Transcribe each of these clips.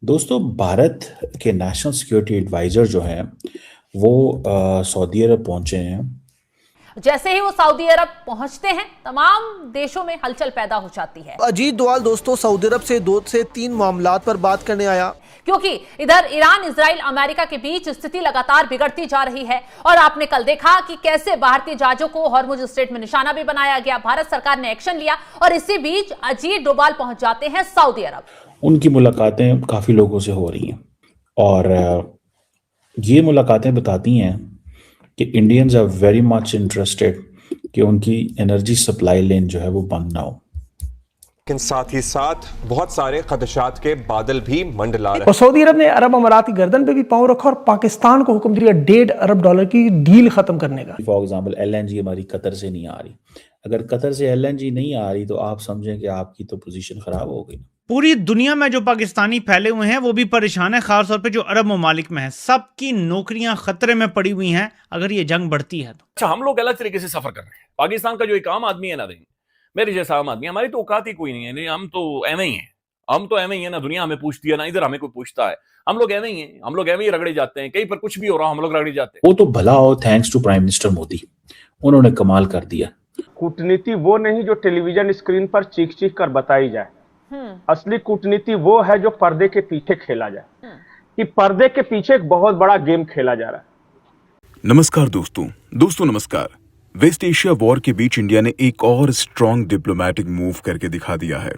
दोस्तों, भारत के national security adviser जो हैं वो सऊदी अरब पहुंचे हैं। जैसे ही वो सऊदी अरब पहुंचते हैं तमाम देशों में हलचल पैदा हो जाती है। अजीत डोवाल दोस्तों सऊदी अरब से 2 से 3 मामलात पर बात करने आया, क्योंकि इधर ईरान, इजराइल, अमेरिका के बीच स्थिति लगातार बिगड़ती जा रही है और आपने कल देखा कि कैसे भारतीय जहाजों को हॉर्मुज स्ट्रेट में निशाना भी बनाया गया। भारत सरकार ने एक्शन लिया और इसी बीच अजीत डोभाल पहुंच जाते हैं सऊदी अरब। उनकी मुलाकातें काफ़ी लोगों से हो रही हैं और ये मुलाकातें बताती हैं कि Indians are very much interested कि उनकी एनर्जी सप्लाई लेन जो है वो बंद ना हो। लेकिन साथ ही साथ बहुत सारे खदशात के बादल भी मंडला रहे हैं। और सऊदी अरब ने अरब अमारात की गर्दन पे भी पांव रखा और पाकिस्तान को हुक्म दिया $1.5 अरब की डील खत्म करने का। फॉर एग्जांपल एलएनजी हमारी कतर से नहीं आ रही। अगर कतर से एलएनजी नहीं आ रही तो आप समझें कि आपकी तो पोजीशन खराब हो गई। पूरी दुनिया में जो पाकिस्तानी फैले हुए हैं वो भी परेशान है, खासतौर पे जो अरब ममालिक में है। सबकी नौकरियां खतरे में पड़ी हुई हैं अगर ये जंग बढ़ती है तो। अच्छा, हम लोग अलग तरीके से सफर कर रहे हैं। पाकिस्तान का जो एक आम आदमी है ना, देंगे मेरे जैसा आम आदमी, हमारी तो औकात ही कोई नहीं है। हम तो एवं ही हैं, ना दुनिया हमें पूछती है ना इधर हमें कोई पूछता है। हम लोग एवं ही हैं, हम लोग एवं ही रगड़े जाते हैं। कहीं पर कुछ भी हो रहा हम लोग रगड़े जाते हैं। वो तो भला हो, thanks to prime minister Modi, उन्होंने कमाल कर दिया। कूटनीति वो नहीं जो टेलीविजन स्क्रीन पर चीख चीख कर बताई जाए। असली कूटनीति वो है जो पर्दे के पीछे खेला जाए। कि पर्दे के पीछे एक बहुत बड़ा गेम खेला जा रहा है। नमस्कार दोस्तों नमस्कार। वेस्ट एशिया वॉर के बीच इंडिया ने एक और स्ट्रॉन्ग डिप्लोमेटिक मूव करके दिखा दिया है।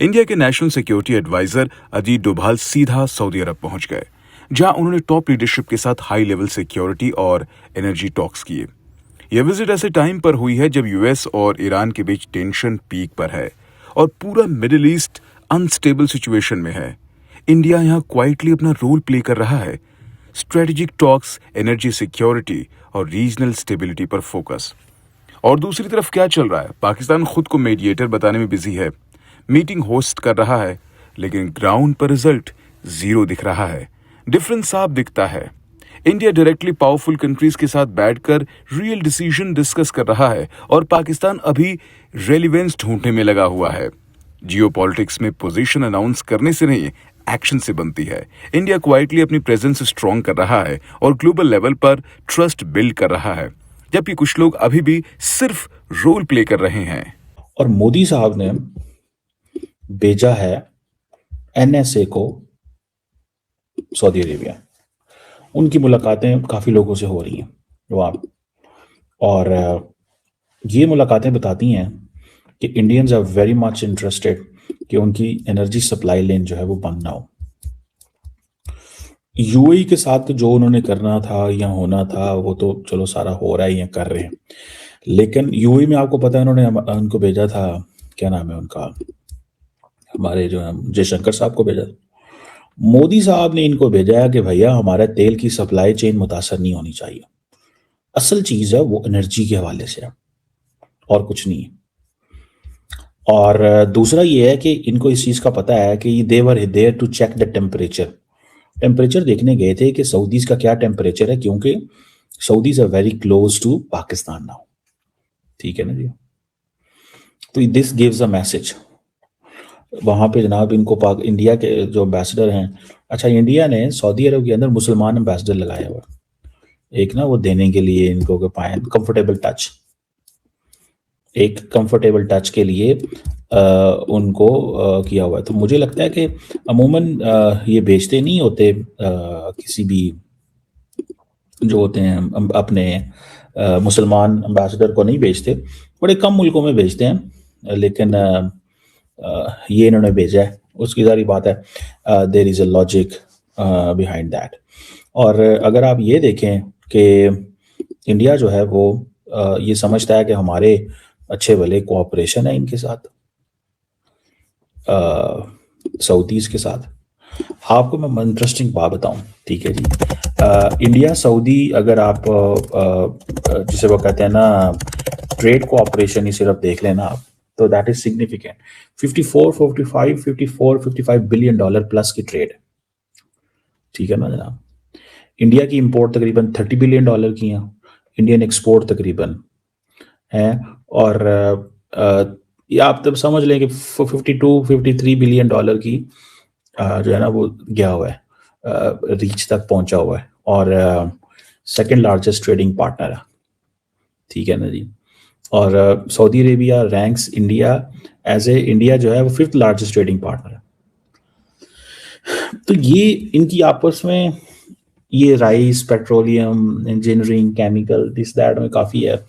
इंडिया के national security adviser Ajit Doval सीधा सऊदी अरब पहुंच गए, जहां उन्होंने टॉप लीडरशिप के साथ हाई लेवल सिक्योरिटी और एनर्जी टॉक्स किए। यह विजिट ऐसे टाइम पर हुई है जब यूएस और ईरान के बीच टेंशन पीक पर है और पूरा मिडिल ईस्ट अनस्टेबल सिचुएशन में है। इंडिया यहां क्वाइटली अपना रोल प्ले कर रहा है। स्ट्रेटेजिक टॉक्स, एनर्जी सिक्योरिटी और रीजनल स्टेबिलिटी पर फोकस। और दूसरी तरफ क्या चल रहा है? पाकिस्तान खुद को मीडिएटर बताने में बिजी है, मीटिंग होस्ट कर रहा है, लेकिन ग्राउंड पर रिजल्ट जीरो दिख रहा है। डिफरेंस साफ दिखता है। इंडिया डायरेक्टली पावरफुल कंट्रीज के साथ बैठकर रियल डिसीजन डिस्कस कर रहा है और पाकिस्तान अभी रेलिवेंस ढूंढने में लगा हुआ है। जियोपॉलिटिक्स में पोजीशन अनाउंस करने से नहीं, एक्शन से बनती है। इंडिया क्वाइटली अपनी प्रेजेंस स्ट्रॉन्ग कर रहा है और ग्लोबल लेवल पर ट्रस्ट बिल्ड कर रहा है, जबकि कुछ लोग अभी भी सिर्फ रोल प्ले कर रहे हैं। और मोदी साहब ने भेजा है एनएसए को सऊदी अरेबिया। उनकी मुलाकातें काफ़ी लोगों से हो रही हैं वहाँ, और ये मुलाकातें बताती हैं कि Indians are very much interested कि उनकी एनर्जी सप्लाई लेन जो है वो बंद ना हो। यूएई के साथ जो उन्होंने करना था या होना था वो तो चलो सारा हो रहा है या कर रहे हैं, लेकिन यूएई में आपको पता है उन्होंने उनको भेजा था, क्या नाम है उनका, हमारे जो है जयशंकर साहब को भेजा। मोदी साहब ने इनको भेजा है कि भैया हमारे तेल की सप्लाई चेन मुतासर नहीं होनी चाहिए। असल चीज है वो एनर्जी के हवाले से है और कुछ नहीं है। और दूसरा ये है कि इनको इस चीज का पता है कि they were there to check the temperature देखने गए थे कि सऊदीज का क्या टेम्परेचर है, क्योंकि Saudis are very close to Pakistan now. ठीक है ना जी। तो दिस गिव्स अ मैसेज वहां पे जनाब। इनको इंडिया के जो एम्बेसडर हैं, अच्छा इंडिया ने सऊदी अरब के अंदर मुसलमान एम्बेसडर लगाया हुआ एक ना, वो देने के लिए इनको के पाए कंफर्टेबल टच के लिए उनको किया हुआ है। तो मुझे लगता है कि अमूमन ये बेचते नहीं होते किसी भी जो होते हैं अपने मुसलमान एम्बेसडर को नहीं बेचते, बड़े कम मुल्कों में बेचते हैं, लेकिन ये इन्होंने भेजा है। उसकी सारी बात है, there is a logic behind that. और अगर आप ये देखें कि इंडिया जो है वो ये समझता है कि हमारे अच्छे भले कोऑपरेशन है इनके साथ, सऊदीज के साथ। आपको मैं इंटरेस्टिंग बात बताऊं, ठीक है जी। इंडिया सऊदी, अगर आप जिसे वो कहते हैं ना ट्रेड कोऑपरेशन ही सिर्फ देख लेना आप, तो that is significant. 55 billion dollar plus की ट्रेड, ठीक है ना जनाब। इंडिया की इंपोर्ट तकरीबन $30 बिलियन की है, इंडियन एक्सपोर्ट तकरीबन है, और ये आप तब समझ लें कि $52-53 बिलियन की जो है ना वो गया हुआ है, रीच तक पहुंचा हुआ है, और सेकंड लार्जेस्ट ट्रेडिंग पार्टनर है, ठीक है ना जी। और Saudi Arabia ranks India as a, India जो है वो 5th लार्जेस्ट ट्रेडिंग पार्टनर है। तो ये इनकी आपस में ये rice, petroleum, engineering, chemical, this that में काफ़ी है।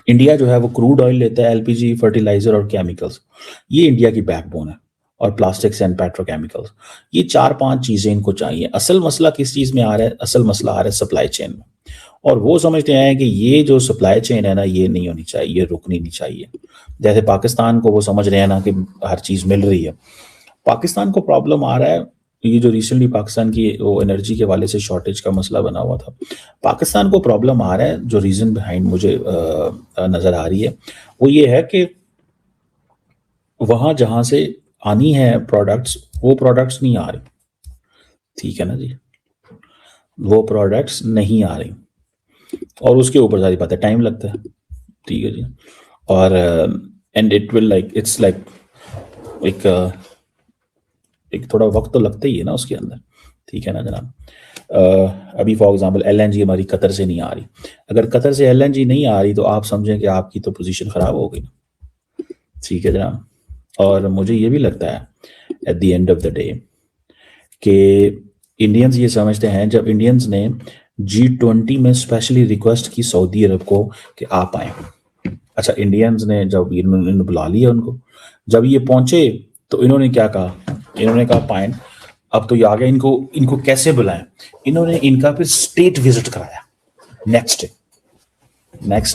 इंडिया जो है वो क्रूड ऑयल लेता है, एलपीजी, फर्टिलाइजर और केमिकल्स, ये इंडिया की बैकबोन है, और प्लास्टिक्स एंड पेट्रोकेमिकल्स, ये 4-5 चीज़ें इनको चाहिए। असल मसला किस चीज़ में आ रहा है? असल मसला आ रहा है सप्लाई चेन में, और वो समझते हैं कि ये जो सप्लाई चेन है ना, ये नहीं होनी चाहिए, ये रुकनी नहीं चाहिए। जैसे पाकिस्तान को वो समझ रहे हैं ना कि हर चीज़ मिल रही है, पाकिस्तान को प्रॉब्लम आ रहा है। ये जो रिसेंटली पाकिस्तान की वो एनर्जी के वाले से शॉर्टेज का मसला बना हुआ था, पाकिस्तान को प्रॉब्लम आ रहा है। जो रीज़न बिहाइंड मुझे नज़र आ रही है वो ये है कि वहाँ जहाँ से आनी है प्रोडक्ट्स, वो प्रोडक्ट्स नहीं आ रही, ठीक है ना जी, वो प्रोडक्ट्स नहीं आ रही, और उसके ऊपर सारी बातें टाइम लगता है, ठीक है जी। और and it will like, it's like एक थोड़ा वक्त तो लगता ही है ना उसके अंदर, ठीक है ना जनाब। अभी फॉर एग्जांपल एलएनजी हमारी कतर से नहीं आ रही, अगर कतर से एलएनजी नहीं आ रही तो आप समझें कि आपकी तो पोजीशन खराब हो गई, ठीक है जनाब। और मुझे ये भी लगता है at the end of the day कि इंडियंस ये समझते हैं, जब इंडियंस ने G20 में स्पेशली रिक्वेस्ट की सऊदी अरब को कि आप आए, अच्छा इंडियंस ने जब इन्होंने बुला लिया उनको, जब ये पहुंचे तो इन्होंने क्या कहा? इन्होंने कहा पॉइंट, अब तो ये आ गया, इनको कैसे बुलाएं? इन्होंने इनका फिर स्टेट विजिट कराया नेक्स्ट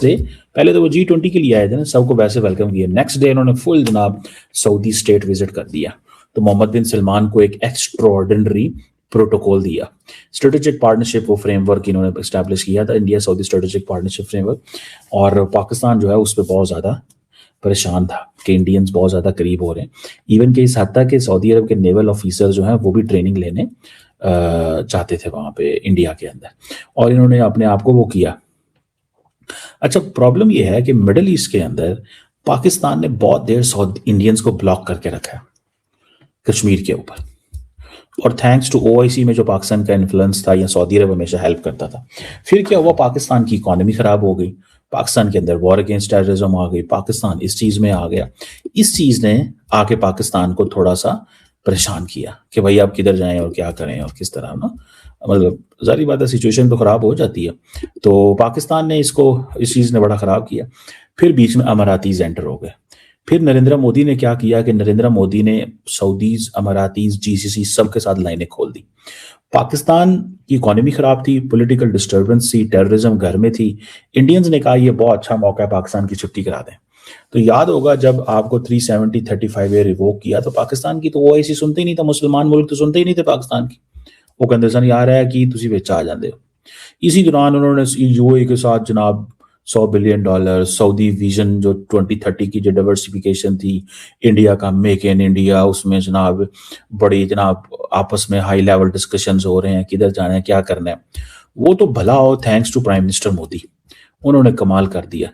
डे। पहले तो वो G20 के लिए आए थे ना, सबको वैसे वेलकम किया, नेक्स्ट डे इन्होंने फुल जनाब सऊदी स्टेट विजिट कर दिया। तो मोहम्मद बिन सलमान को एक एक्स्ट्राऑर्डिनरी प्रोटोकॉल दिया, स्ट्रेटेजिक पार्टनरशिप वो फ्रेमवर्क इन्होंने एस्टैब्लिश किया था, India Saudi strategic partnership framework. और पाकिस्तान जो है उस पर बहुत ज़्यादा परेशान था कि इंडियंस बहुत ज़्यादा करीब हो रहे हैं, इवन कि इस हद तक कि सऊदी अरब के नेवल ऑफिसर जो हैं वो भी ट्रेनिंग लेने चाहते थे वहाँ पे इंडिया के अंदर, और इन्होंने अपने आप को वो किया। अच्छा प्रॉब्लम ये है कि मिडिल ईस्ट के अंदर पाकिस्तान ने बहुत देर इंडियंस को ब्लॉक करके रखा है कश्मीर के ऊपर, और थैंक्स टू OIC में जो पाकिस्तान का इन्फ्लुएंस था या सऊदी अरब हमेशा हेल्प करता था। फिर क्या हुआ? पाकिस्तान की इकोनॉमी खराब हो गई, पाकिस्तान के अंदर वॉर अगेंस्ट टेररिज्म आ गई, पाकिस्तान इस चीज़ में आ गया। इस चीज़ ने आके पाकिस्तान को थोड़ा सा परेशान किया कि भाई आप किधर जाएं और क्या करें और किस तरह ना, मतलब जारी बात है सिचुएशन तो ख़राब हो जाती है। तो पाकिस्तान ने इस चीज़ ने बड़ा ख़राब किया। फिर बीच में अमारातीज एंटर हो गए। फिर नरेंद्र मोदी ने क्या किया कि नरेंद्र मोदी ने सऊदीज, अमारातीज, GCC सबके साथ लाइनें खोल दी। पाकिस्तान की इकोनॉमी खराब थी, पॉलिटिकल डिस्टर्बेंस थी, टेररिज्म घर में थी। इंडियंस ने कहा ये बहुत अच्छा मौका है, पाकिस्तान की छुट्टी करा दें। तो याद होगा जब आपको 370-35 रिवोक किया तो पाकिस्तान की तो OIC सुनते ही नहीं था, मुसलमान मुल्क तो सुनते ही नहीं थे पाकिस्तान की। वो कहते सन यार है कि तुसी विच आ जाते हो। इसी दौरान उन्होंने UAE के साथ जनाब $100 बिलियन सऊदी विजन जो 2030 की जो डाइवर्सिफिकेशन थी इंडिया का, मेक इन इंडिया, उसमें जनाब बड़ी जनाब आपस में हाई लेवल डिस्कशंस हो रहे हैं किधर जाना है क्या करना है। वो तो भला हो thanks to prime minister Modi, उन्होंने कमाल कर दिया।